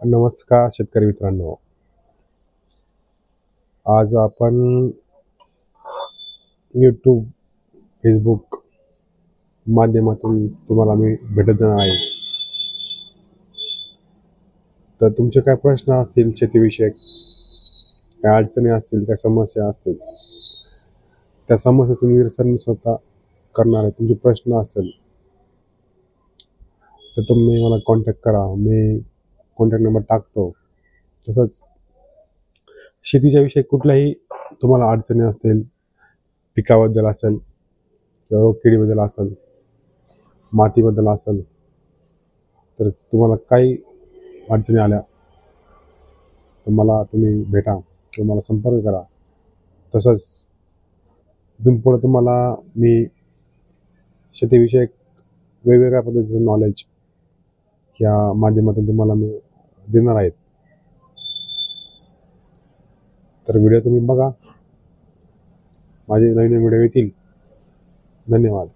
नमस्कार शेतकरी मित्रांनो. आज आपण यूट्यूब, फेसबुक माध्यमातून तुम्हाला मी भेटत जाणार आहे. तर तुमचे काय प्रश्न असतील शेतीविषयक, काय अडचणी असतील, काय समस्या असतील, त्या समस्येचं निरसन मी स्वतः करणार आहे. तुमचे प्रश्न असेल तर तुम्ही मला कॉन्टॅक्ट करा. मी कॉन्टॅक्ट नंबर टाकतो. तसंच शेतीच्या विषयी कुठल्याही तुम्हाला अडचणी असतील, पिकाबद्दल असेल किंवा रोगकिडीबद्दल असेल, मातीबद्दल असेल, तर तुम्हाला काही अडचणी आल्या तर मला तुम्ही भेटा किंवा मला संपर्क करा. तसंच इथून पुढे तुम्हाला मी शेतीविषयक वेगवेगळ्या पद्धतीचं नॉलेज या माध्यमातून तुम्हाला मी देणार आहेत. तर व्हिडिओ तुम्ही बघा. माझे नवीन व्हिडिओ येतील. धन्यवाद.